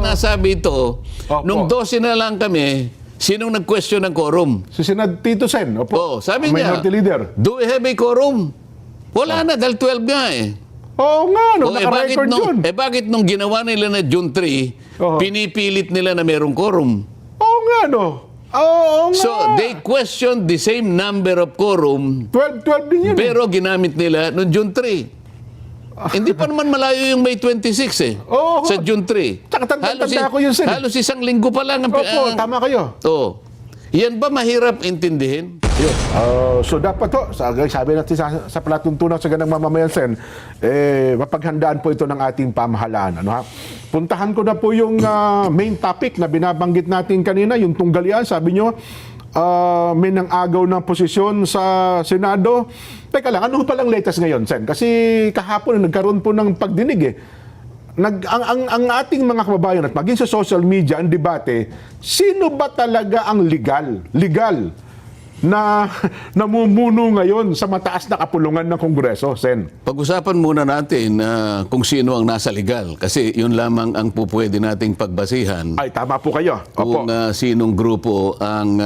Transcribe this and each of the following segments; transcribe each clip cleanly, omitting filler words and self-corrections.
sinasabi ito, Opo. nung 12 na lang kami, sinong nag-question ng quorum? Si Senad Tito Sen, opo. Sabi Ang niya, Minority Leader. do we have a quorum? Wala na, dahil 12 nga eh. Oo nga, no, Bakit naka-record yun. bakit nung ginawa nila na June 3, Oo. pinipilit nila na merong quorum? Oo nga, no. Oo nga. So, they questioned the same number of quorum, 12 din yun. pero ginamit nila noong June 3. Hindi pa naman malayo yung May 26 eh. Oo. Sa June 3. Tsaka tanda ko yun, Sen. Halos isang linggo pa lang. Opo, tama kayo. Oo. Yan ba mahirap intindihin? Yun. So dapat to, sabi natin sa palatuntunan sa ganang mamamayan, Sen, mapaghandaan po ito ng ating pamahalaan. Ano, ha? Puntahan ko na po yung main topic na binabanggit natin kanina, yung tunggalian. Sabi nyo, may nang-agaw ng posisyon sa Senado. Teka lang, ano palang latest ngayon, Sen? Kasi kahapon nagkaroon po ng pagdinig eh. Ang ating mga kababayan at maging sa social media, ang debate, sino ba talaga ang legal na namumuno ngayon sa mataas na kapulungan ng Kongreso, Sen? Pag-usapan muna natin kung sino ang nasa legal. Kasi yun lamang ang pupwede nating pagbasihan. Ay, tama po kayo. Opo. Kung sinong grupo ang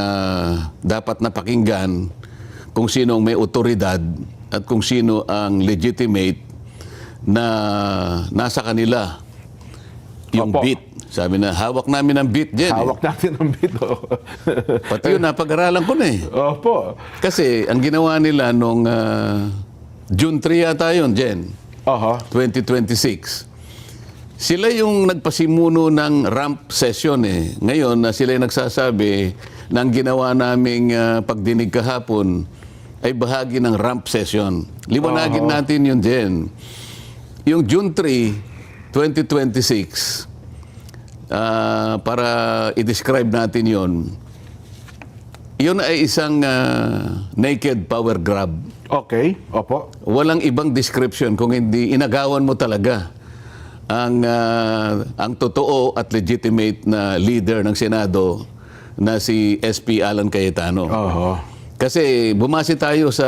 dapat napakinggan, kung sino ang may otoridad, at kung sino ang legitimate na nasa kanila yung Opo. beat. Sabi na, hawak namin ang beat dyan. Hawak natin ang bito. Pati yun, napag-aralan ko na eh. Opo. Kasi ang ginawa nila nung June 3 yata yun, Jen, Aha. 2026. Sila yung nagpasimuno ng ramp session eh. Ngayon, sila yung nagsasabi na ang ginawa naming pagdinig kahapon ay bahagi ng ramp session. Liwanagin natin yun, Jen. Yung June 3, 2026, para i-describe natin yun ay isang naked power grab. Okay. Opo. Walang ibang description kung hindi inagawan mo talaga ang totoo at legitimate na leader ng Senado na si SP Alan Cayetano. Aha. Kasi bumasi tayo sa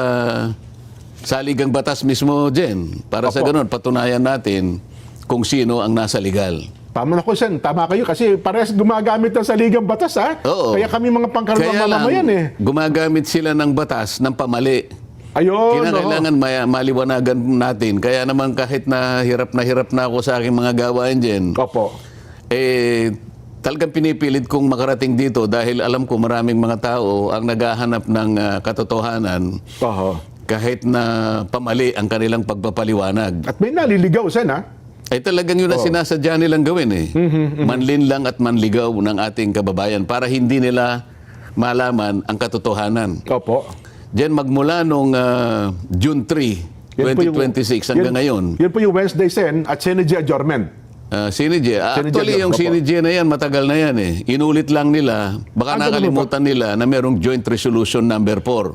saligang batas mismo, Jen. Para sa Opo. ganun, patunayan natin kung sino ang nasa legal. Tama na ko, Sen. Tama kayo kasi parehas gumagamit ng saligang batas, ha? Oo. Kaya kami mga pangkaraniwang Kaya lang, mamamayan, eh. gumagamit sila ng batas ng pamali. Ayun, Kinakailangan maliwanagan natin. Kaya naman kahit na hirap na ako sa aking mga gawain, Jen, Opo. talagang pinipilit kong makarating dito dahil alam ko maraming mga tao ang naghahanap ng katotohanan Aha. kahit na pamali ang kanilang pagpapaliwanag. At may naliligaw, Sen, ha? Ay talagang yun ang sinasadya nilang gawin eh. Manlin lang at manligaw ng ating kababayan para hindi nila malaman ang katotohanan. Opo. Diyan magmula nung June 3, Yan po yung- 2026 hanggang ngayon. Yan po yung Wednesday, Sen, at Senate adjournment. Sinidje. Actually, Sinidje, yung opo. Sinidje na yan, matagal na yan eh. Inulit lang nila, baka Ah, ganun nakalimutan nila na merong Joint Resolution number 4.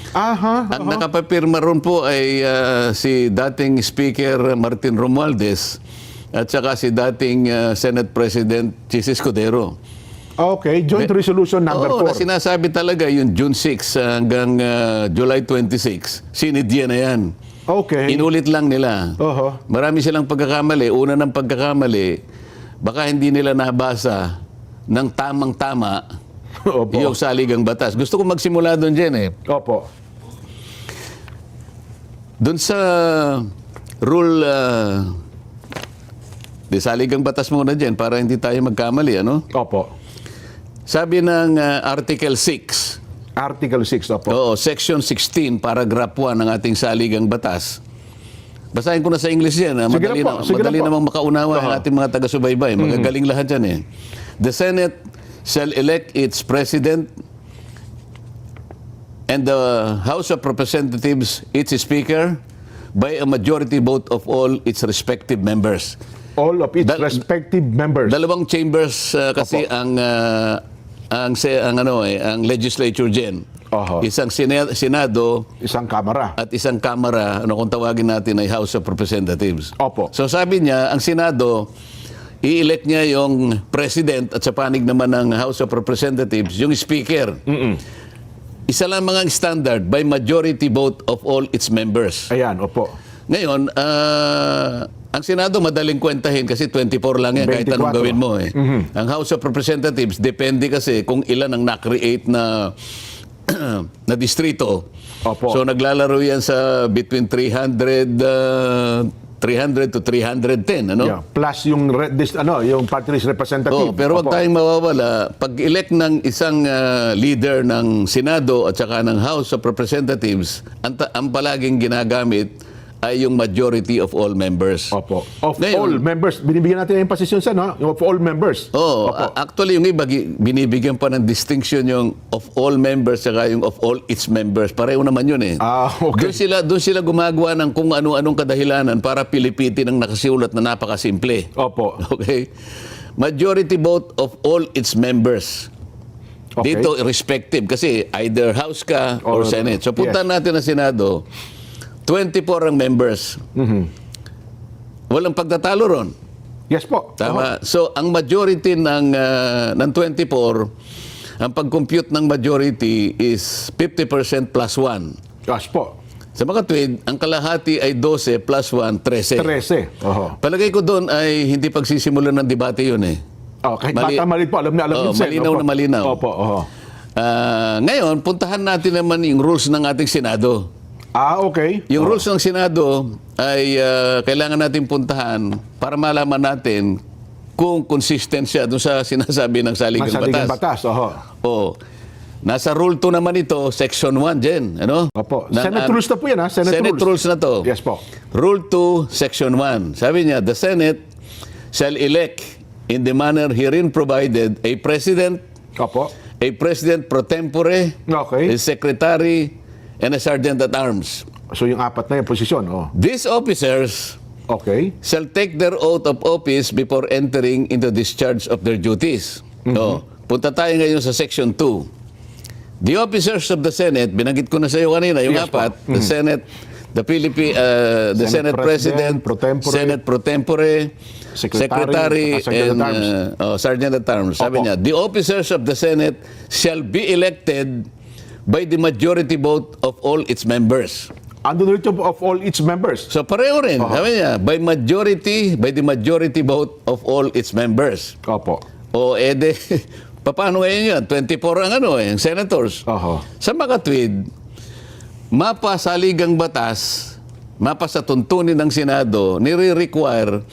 Aha. Ang nakapapirma ron po ay si dating Speaker Martin Romualdez at saka si dating Senate President Chis Escudero. Okay, Joint Resolution number Oo, na 4. sinasabi talaga yung June 6 hanggang July 26. Sinidje na yan. Okay. Inulit lang nila. Oho. Marami silang pagkakamali. Una ng pagkakamali, baka hindi nila nabasa ng tamang-tama Opo. yung saligang batas. Gusto ko magsimula doon, Jen eh. Opo. Doon sa rule, di saligang batas muna, Jen, para hindi tayo magkamali, ano? Opo. Sabi ng Article 6, Article 6, opo. oo, Section 16, Paragraph 1 ng ating saligang batas. Basahin ko na sa English yan. Sige Madali, na po, sige madali na po. namang makaunawa ang ating mga taga-subaybay. Magagaling lahat yan eh. The Senate shall elect its president and the House of Representatives its speaker by a majority vote of all its respective members. All of its respective members. Dalawang chambers kasi ang legislature dyan. Oho. Isang Senado Isang kamara. at isang kamara, ano kung tawagin natin ay House of Representatives. Opo. So sabi niya, ang Senado, i-elect niya yung President at sa panig naman ng House of Representatives, yung Speaker. Isa lang mga standard by majority vote of all its members. Ayan, opo. Ngayon, Ang Senado madaling kwentahin kasi 24 lang yan kahit anong 24. gawin mo eh. Ang House of Representatives, depende kasi kung ilan ang na-create na na distrito. Opo. So naglalaro yan sa between 300 to 310, ano? Yeah. Plus yung yung party list representative. Oh, pero wag Opo. tayong mawawala. Pag-elect ng isang leader ng Senado at saka ng House of Representatives, ang palaging ginagamit ay yung majority of all members. Opo. Of Ngayon- all members. Binibigyan natin yung emphasis yun sa, no? Yung of all members. Oh, Opo. actually yung iba binibigyan pa ng distinction yung of all members saka yung of all its members. Pareho naman yun eh. Okay. Doon sila gumagawa ng kung ano-anong kadahilanan para pilipitin ang nakasiulat na napakasimple. Opo. Okay? Majority vote of all its members. Okay. Dito, irrespective. Kasi either House ka or Or- Senate. So, punta yes. natin na Senado, 24 ang members. Walang pagtatalo ron. Yes po. Tama? So, ang majority ng 24, ang pag-compute ng majority is 50% plus 1. Yes po. Sa mga tweed, ang kalahati ay 12 plus 1, 13. 13. Oho. Palagay ko doon ay hindi pagsisimulan ng debate yun eh. Oh, kahit bata malit po, alam na Oh, yun, Sen. malinaw Opo. na malinaw. Opo. Oho. Ngayon, puntahan natin naman yung rules ng ating Senado. Okay. Yung rules ng Senado ay kailangan natin puntahan para malaman natin kung consistent siya doon sa sinasabi ng saligang Masaligang batas. batas. Oho. Oh. Nasa Rule 2 naman ito, Section 1 dyan. Ano? Opo. Ng- Senate rules na po yan, ha? Senate rules na to. Yes po. Rule 2, Section 1. Sabi niya, the Senate shall elect in the manner herein provided a president, Opo. a president pro tempore, Okay. a secretary, and a sergeant at arms. So yung apat na yung posisyon. Oh. These officers Okay. shall take their oath of office before entering into discharge of their duties. So, punta tayo ngayon sa Section 2. The officers of the Senate, binanggit ko na sa iyo kanina, yung Yes po. apat, the Senate, the Senate President, pro tempore, Senate pro tempore, Secretary, Secretary, Sergeant and at Arms. Sergeant at Arms. Sabi Opo. niya, the officers of the Senate shall be elected by the majority vote of all its members. Andun rito of all its members. So pareho rin. Sabi niya, by the majority vote of all its members. Opo. O ede, paano ngayon yan? 24 ang ang senators. Oho. Sa mga tweed, mapa sa ligang batas, mapa sa tuntunin ng Senado, nire-require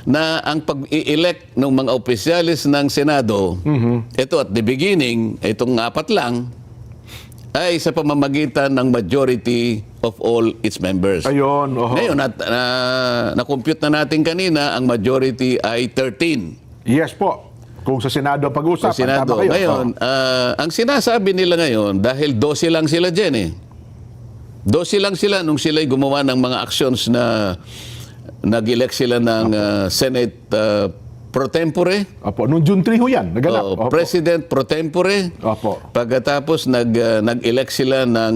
na ang pag-i-elect ng mga opisyalis ng Senado, ito at the beginning, itong apat lang, ay sa pamamagitan ng majority of all its members. Ayun. Oho. Ngayon, na-compute na natin kanina, ang majority ay 13. Yes po. Kung sa Senado ang pag-uusapan, Sa Senado. tama kayo. Ngayon, ang sinasabi nila ngayon, dahil 12 lang sila dyan eh. 12 lang sila nung sila'y gumawa ng mga actions na nag-elect sila ng Senate pro tempore. Opo. Noong June 3 ho yan. Naganap. Opo. President pro tempore. Opo. Pagkatapos nag-elect sila ng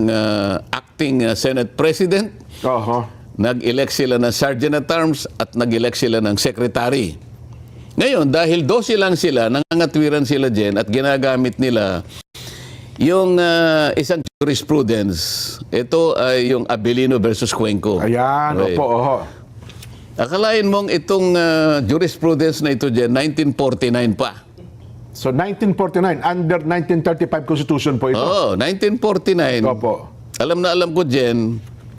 acting Senate President. Oho. Nag-elect sila ng Sergeant at Arms at nag-elect sila ng Secretary. Ngayon, dahil 12 lang sila, nangangatwiran sila dyan at ginagamit nila yung isang jurisprudence. Ito ay yung Abilino versus Cuenco. Ayan. Okay. Opo. Oho. Akalain mong itong jurisprudence na ito dyan, 1949 pa. So 1949, under 1935 Constitution po ito. Oo, 1949. Opo. Alam na alam ko dyan,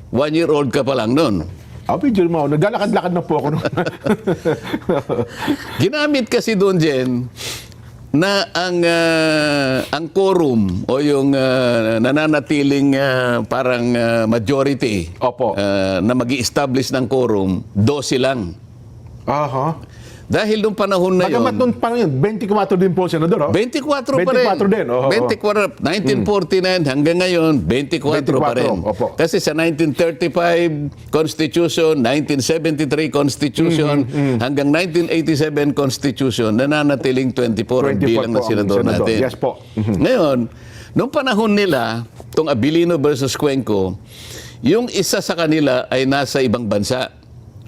1-year-old ka pa lang nun. Medyo mo, naglalakad-lakad na po ako. Ginamit kasi doon, Jen, na ang quorum o yung nananatiling parang majority Opo. na mag-i-establish ng quorum, 12 lang. Aha. Dahil nung panahon na yun, Pagamat nung panahon yun, 24 din po, Senador. 24 pa rin. 24 din, oo. 24, 1949 hanggang ngayon, 24 pa rin. Opo. Kasi sa 1935 Constitution, 1973 Constitution, hanggang 1987 Constitution, nananatiling 24 ang 24 bilang po na ang senador senador. natin. Yes po. Ngayon, nung panahon nila, itong Abilino versus Cuenco, yung isa sa kanila ay nasa ibang bansa.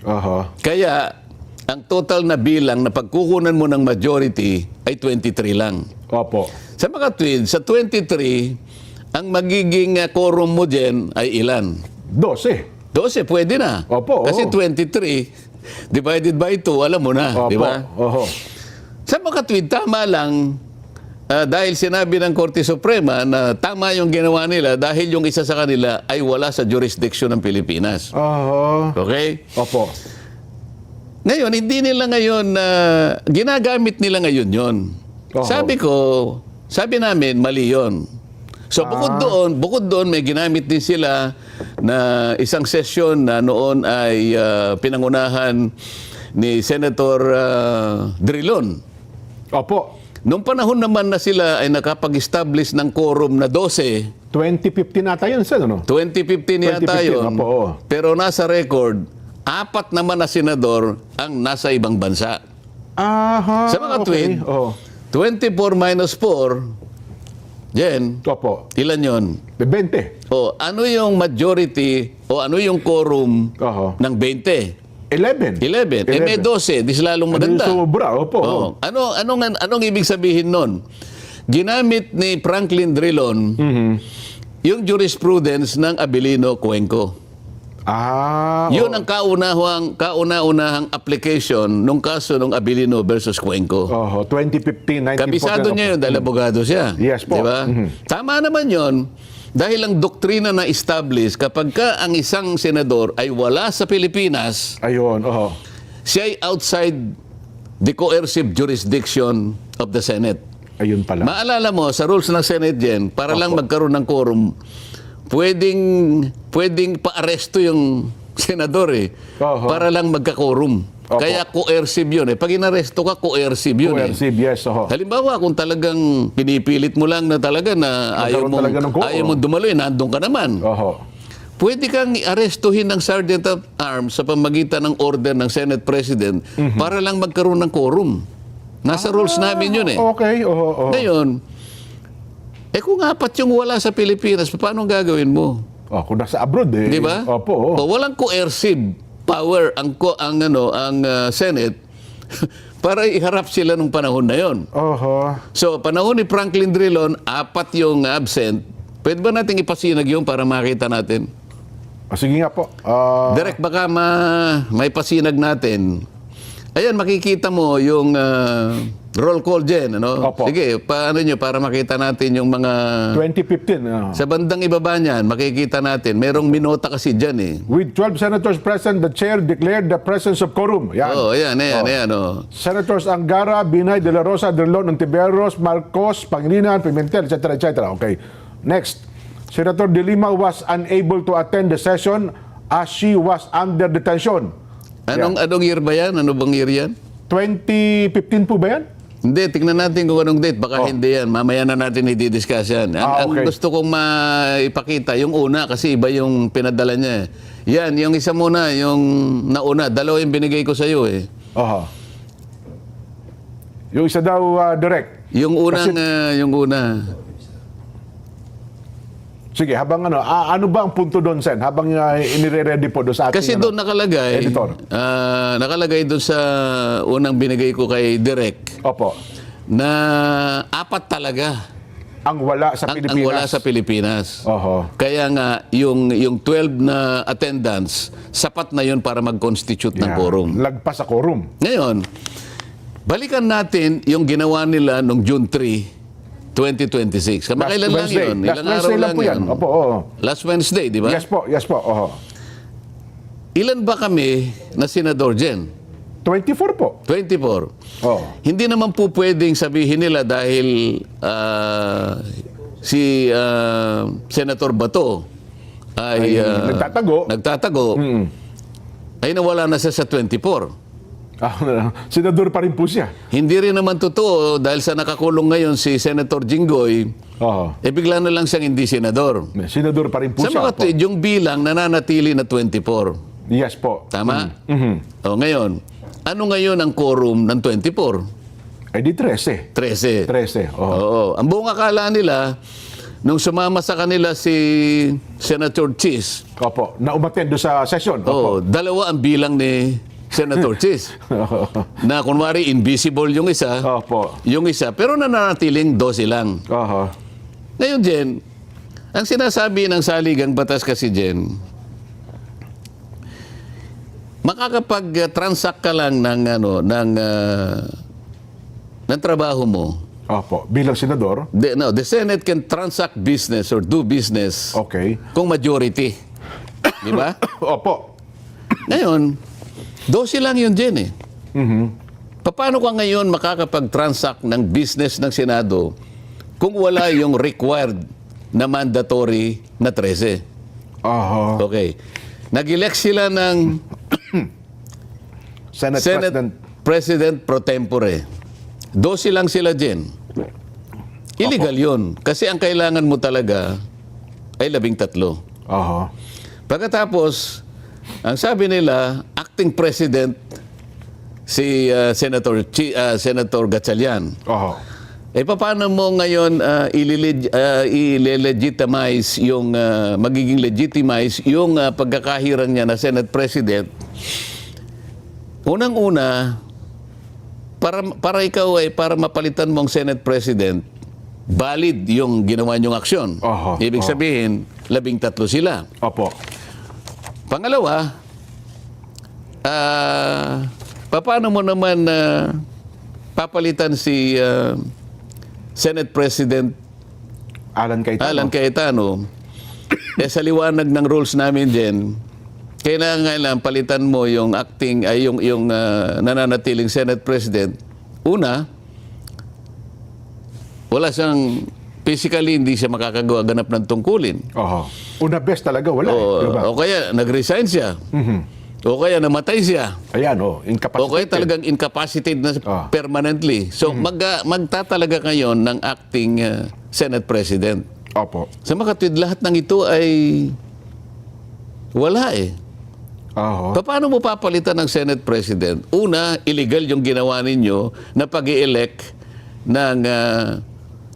Aha. Kaya, ang total na bilang na pagkukunan mo ng majority ay 23 lang. Opo. Sa mga tweed, sa 23, ang magiging quorum mo dyan ay ilan? 12. 12, pwede na. Opo, Kasi oo. 23, divided by 2, alam mo na, Opo. di ba? Oho. Sa makatwid, tama lang, dahil sinabi ng Korte Suprema na tama yung ginawa nila dahil yung isa sa kanila ay wala sa jurisdiction ng Pilipinas. Oho. Okay? Opo. Ngayon, hindi nila ngayon, ginagamit nila ngayon yon. Oho. Sabi namin, mali yon. So bukod doon, may ginamit din sila na isang session na noon ay pinangunahan ni Senator Drilon. Opo. Noong panahon naman na sila ay nakapag-establish ng quorum na 12, 2015 nata yun, Sen, ano? 2015 yata 2015, yun. opo, oo. Pero nasa record, 4 naman na senador ang nasa ibang bansa. Aha. Sa mga tweet, Oh. 24 minus 4, Jen, Opo. ilan yon? 20. O ano yung majority o ano yung quorum Oho. ng 20? 11. 11. Eh may 12, di lalong maganda. Ano yung sobra? Opo. Oh. Anong ibig sabihin nun? Ginamit ni Franklin Drilon yung jurisprudence ng Abilino Cuenco. Ah. Yun ang kauna-unahang application nung kaso ng Abilino versus Cuenco. Oho. 2015, 1914. Kabisado niya yun dahil abogado siya. Yes po. Diba? Tama naman yun. Dahil ang doktrina na establish, kapag ka ang isang senador ay wala sa Pilipinas, Ayun. Oho. siya ay outside the coercive jurisdiction of the Senate. Ayun pala. Maalala mo, sa rules ng Senate yan, para lang magkaroon ng quorum, pwedeng pa-aresto yung senador Oho. para lang magka-quorum. Opo. Kaya coercive yun Pag inaresto ka, coercive yun Coercive, yes. Oho. Halimbawa, kung talagang pinipilit mo lang na talaga na ayaw Magkaroon talaga ng quorum. ayaw mo dumaloy, nandun ka naman. Oho. Pwede kang arestuhin ng Sergeant at Arms sa pamagitan ng order ng Senate President para lang magkaroon ng quorum. Nasa rules namin yun Okay. Oho. Oho. Ngayon, kung 4 yung wala sa Pilipinas, paano gagawin mo? Kung nasa abroad Di ba? Opo. O, walang coercive power ang Senate para iharap sila nung panahon na yon. Oho. So, panahon ni Franklin Drilon, 4 yung absent. Pwede ba nating ipasinag yun para makita natin? Sige nga po. Direk, baka may pasinag natin. Ayan, makikita mo yung roll call dyan. Ano? Opo. Sige, paano nyo para makita natin yung mga... 2015. Sa bandang ibaba niyan, makikita natin. Merong minota kasi dyan With 12 senators present, the chair declared the presence of quorum. Yan. Ayan. Senators Angara, Binay, De La Rosa, Drilon, Ontiveros, Marcos, Pangilinan, Pimentel, etc. Okay. Next. Senator De Lima was unable to attend the session as she was under detention. Anong year ba yan? Ano bang year yan? 2015 po ba yan? Hindi, tingnan natin kung anong date. Baka hindi yan. Mamaya na natin i-discuss yan. Ang okay. gusto kong maipakita, yung una, kasi iba yung pinadala niya. Yan, yung isa muna, yung nauna. 2 yung binigay ko sa iyo Oho. Yung isa daw direct. Yung unang, yung una. Sige, habang ano ba ang punto doon, Sen? Habang inire-ready po doon sa ating... Kasi doon nakalagay, editor. Nakalagay doon sa unang binigay ko kay Direk, Opo. na 4 talaga Ang wala sa Pilipinas. ang wala sa Pilipinas. Oho. Kaya nga, yung 12 na attendance, sapat na yun para mag-constitute ng Yeah. quorum. Lagpas sa quorum. Ngayon, balikan natin yung ginawa nila noong June 3, 2026. Kamakailan lang Wednesday. yun. Last Ilang Wednesday araw lang po yan. yun. Opo, oo. Last Wednesday, di ba? Yes po, yes po. Oho. Ilan ba kami na senador, Jen? 24 po. 24. Oh. Hindi naman po pwedeng sabihin nila dahil si Senator Bato ay nagtatago ay nawala na siya sa 24. Senador pa rin po siya. Hindi rin naman totoo dahil sa nakakulong ngayon si Senator Jinggoy, Oho. bigla na lang siyang hindi senador. Senador pa rin po Sa siya. mga po. tweet, yung bilang nananatili na 24. Yes po. Tama? O ngayon, ano ngayon ang quorum ng 24? Eh di 13. 13. 13. Oho. Oo. Ang buong akala nila, nung sumama sa kanila si Senator Chis, Opo. Na umattend doon sa session. Opo. 2 ang bilang ni Senator Chis. Na kunwari invisible yung isa, Opo. pero nananatiling 12 lang. Oho. Ngayon, Jen, ang sinasabi ng saligang batas kasi, Jen, makakapag-transact ka lang ng trabaho mo. Opo. Bilang senador? The Senate can transact business or do business Okay. kung majority. Di ba? Opo. Ngayon, 12 lang yun dyan eh. Mhm. Paano ka ngayon makakapag-transact ng business ng Senado kung wala yung required na mandatory na 13? Oho. Okay. Nag-elect sila ng Senate Senate President pro tempore. 12 lang sila dyan. Illegal yun. Kasi ang kailangan mo talaga ay 13. Oho. Pagkatapos, Ang sabi nila, acting president si Senator Gatchalian. Oho. Paano mo ngayon i-legitimize yung magiging legitimize yung pagkakahirang niya na Senate President? Unang-una, para ikaw para mapalitan mong Senate President, valid yung ginawa niyong aksyon. Oho. Ibig sabihin, 13 sila. Opo. Pangalawa, paano mo naman papalitan si Senate President Alan Cayetano? Sa liwanag ng rules namin din, kailangan palitan mo yung acting yung nananatiling Senate President. Una, wala siyang physically, hindi siya makakagawa-ganap ng tungkulin. Oho. Una best talaga, wala. Diba? O kaya nag-resign siya. O kaya namatay siya. Ayan, incapacitated. O kaya talagang incapacitated na permanently. So magtatalaga ngayon ng acting Senate President. Opo. Sa makatwid, lahat ng ito ay wala eh. Oho. Paano mo papalitan ng Senate President? Una, illegal yung ginawa ninyo na pag-i-elect ng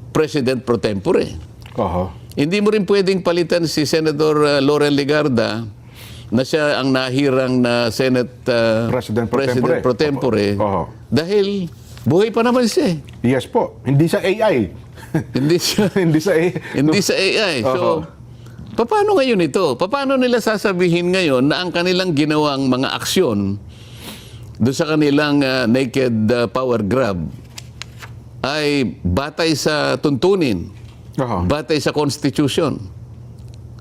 President pro tempore. Oho. Hindi mo rin pwedeng palitan si Senator Laurel Legarda na siya ang nahirang na Senate President pro pro tempore. Oho. Dahil buhay pa naman siya. Yes po. Hindi sa AI. Hindi siya Hindi sa AI. hindi sa AI. So, paano ngayon ito? Paano nila sasabihin ngayon na ang kanilang ginawang mga aksyon doon sa kanilang naked power grab ay batay sa tuntunin, Oho. batay sa Constitution?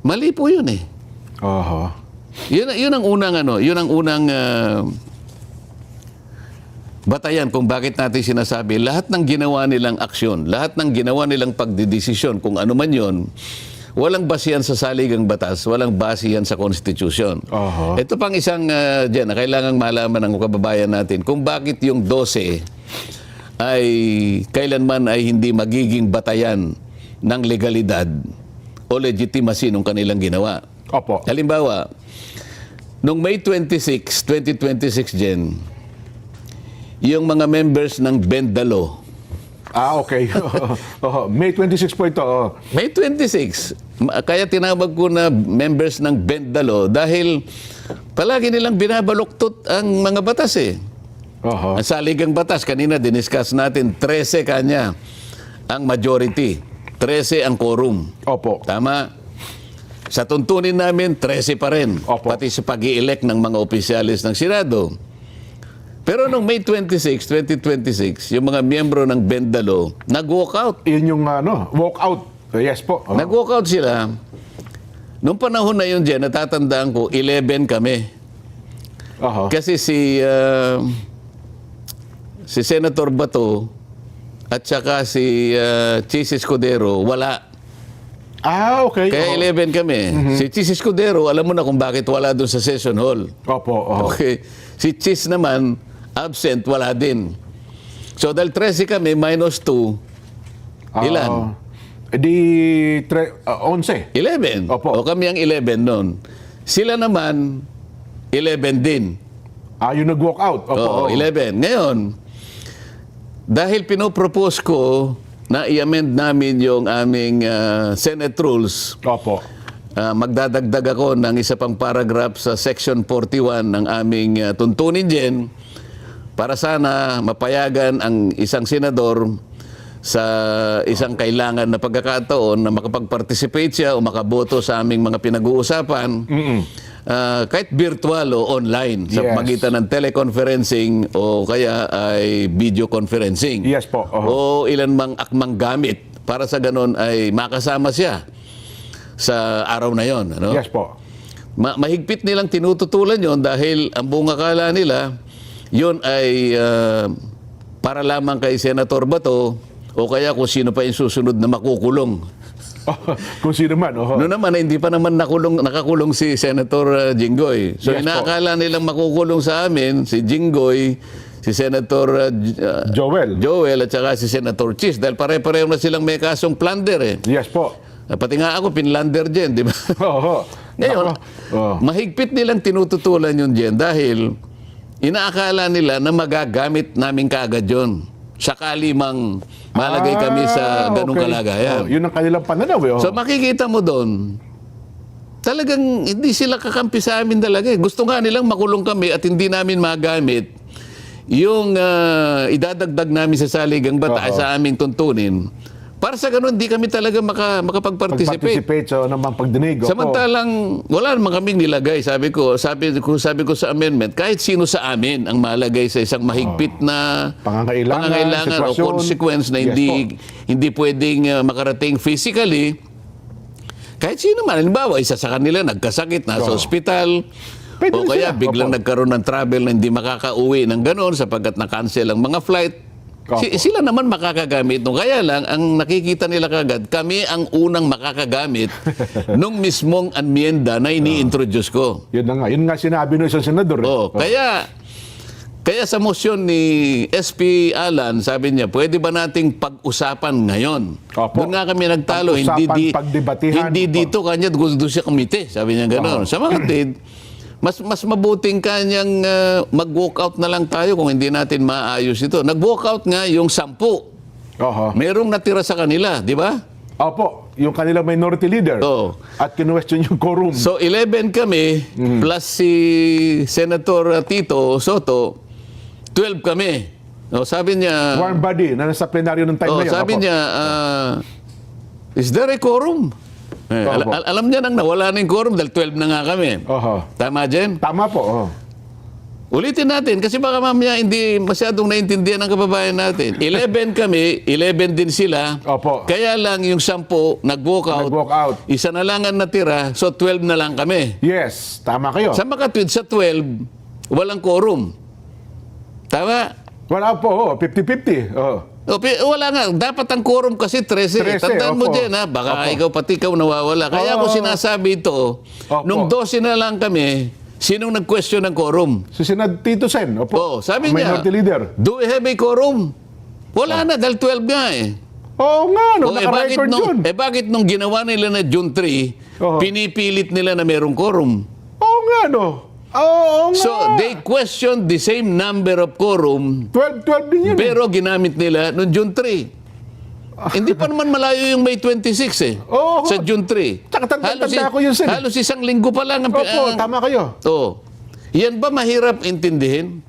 Mali po yun eh. Oho. Yun ang unang batayan kung bakit natin sinasabi lahat ng ginawa nilang aksyon, lahat ng ginawa nilang pagdidesisyon, kung ano man yun, walang basihan sa saligang batas, walang basihan sa Constitution. Oho. Ito pang isang dyan na kailangang malaman ng kababayan natin kung bakit yung 12 ay kailanman ay hindi magiging batayan ng legalidad o legitimacy ng kanilang ginawa. Opo. Halimbawa, noong May 26, 2026 Jen, yung mga members ng Bendalo. Okay. Oho. May 26 po ito. May 26. Kaya tinawag ko na members ng Bendalo dahil palagi nilang binabaluktot ang mga batas eh. Oho. Ang saligang batas, kanina diniscuss natin, 13 kanya ang majority. 13 ang quorum. Opo. Tama? Sa tuntunin namin, 13 pa rin. Opo. Pati sa pag-i-elect ng mga opisyalis ng Senado. Pero noong May 26, 2026, yung mga miyembro ng Bendalo, nag-walk out. Yun yung walk out. Yes po. Nag-walk out sila. Noong panahon na yun, Jen, natatandaan ko, 11 kami. Oho. Kasi si Senator Bato at saka si Chis Escudero, wala. Okay. Kaya Oho. 11 kami. Si Chis Escudero, alam mo na kung bakit wala doon sa session hall. Opo. Oho. Okay. Si Chis naman, absent, wala din. So dahil 13 kami, minus 2, ilan? Di 11. 11. Opo. O kami ang 11 noon. Sila naman, 11 din. Yung nag-walk out. Oo, Opo. 11. Ngayon, dahil pinopropose ko na i-amend namin yung aming Senate rules, Opo. magdadagdag ako ng isa pang paragraph sa Section 41 ng aming tuntunin dyan para sana mapayagan ang isang senador sa isang kailangan na pagkakataon na makapag-participate siya o makaboto sa aming mga pinag-uusapan kahit virtual o online sa Yes. magitan ng teleconferencing o kaya ay video conferencing. Yes po. O ilan mang akmang gamit para sa ganon ay makasama siya sa araw na yon. Ano? Yes po. Mahigpit nilang tinututulan yon dahil ang buong akala nila yon ay para lamang kay Senator Bato o kaya kung sino pa yung susunod na makukulong. Kung sino man. Noon naman, hindi pa naman nakakulong si Senator Jinggoy. So Yes, inaakala nilang makukulong sa amin si Jinggoy, si Senator Joel. at saka si Senator Chis dahil pare-pareho na silang may kasong plunder eh. Yes po. Pati nga ako, pinlander dyan, di ba? Ngayon, mahigpit nilang tinututulan yun dyan dahil inaakala nila na magagamit namin kaagad yun. Sakali mang malagay kami sa ganung kalagayan. Yun ang kanilang pananaw. So makikita mo doon, talagang hindi sila kakampi sa amin talaga. Gusto nga nilang makulong kami at hindi namin magamit yung idadagdag namin sa saligang batas sa aming tuntunin. Para sa ganun, hindi kami talaga makapag-participate. Sa namang pagdinig. Samantalang, wala naman kaming nilagay. Sabi ko sa amendment, kahit sino sa amin ang malagay sa isang mahigpit na pangangailangan o consequence na hindi pwedeng makarating physically, kahit sino man. Halimbawa, isa sa kanila nagkasakit, nasa ospital, o kaya biglang nagkaroon ng travel na hindi makakauwi ng ganon sapagkat na-cancel ang mga flight. Sila naman makakagamit. Kaya lang, ang nakikita nila kagad, kami ang unang makakagamit nung mismong anmienda na ini-introduce ko. Yun nga sinabi ng isang senador. Kaya sa motion ni SP Alan, sabi niya, pwede ba nating pag-usapan ngayon? Doon nga kami nagtalo. Hindi dito kanya gusto siya komite. Sabi niya gano'n. Sa mga tid, mas mabuting kanyang mag-walk out na lang tayo kung hindi natin maayos ito. Nag-walk out nga yung 10. Merong natira sa kanila, di ba? Opo, yung kanilang minority leader. At kinwestiyon yung quorum. So 11 kami plus si Senator Tito Soto, 12 kami. Sabi niya... Warm body na nasa plenaryo ng time na yun. Sabi niya, is there a quorum? Alam niya nang nawala na yung quorum dahil 12 na nga kami. Tama, Jen? Tama po. Ulitin natin kasi baka mamaya hindi masyadong naintindihan ng kababayan natin. 11 kami, 11 din sila. Kaya lang yung 10 nag-walk out. Isa na lang ang natira, so 12 na lang kami. Yes, tama kayo. Sa makatwid sa 12, walang quorum. Tama? Wala po, 50-50. Wala nga. Dapat ang quorum kasi 13. Tandaan mo dyan, ha? Baka ikaw nawawala. Kaya ako sinasabi ito, nung 12 na lang kami, sinong nag-question ng quorum? Si Senad Tito Sen. Sabi niya, minority leader. Do we have a quorum? Wala na, dahil 12 nga eh. Naka-record yun. Bakit nung ginawa nila na June 3, pinipilit nila na merong quorum? So, they questioned the same number of quorum. 12 din yun. Pero ginamit nila noong June 3. Hindi pa naman malayo yung May 26 eh. Sa June 3. Tsaka tanda ko yun, Sen. Halos isang linggo pa lang. Tama kayo. Yan ba mahirap intindihin?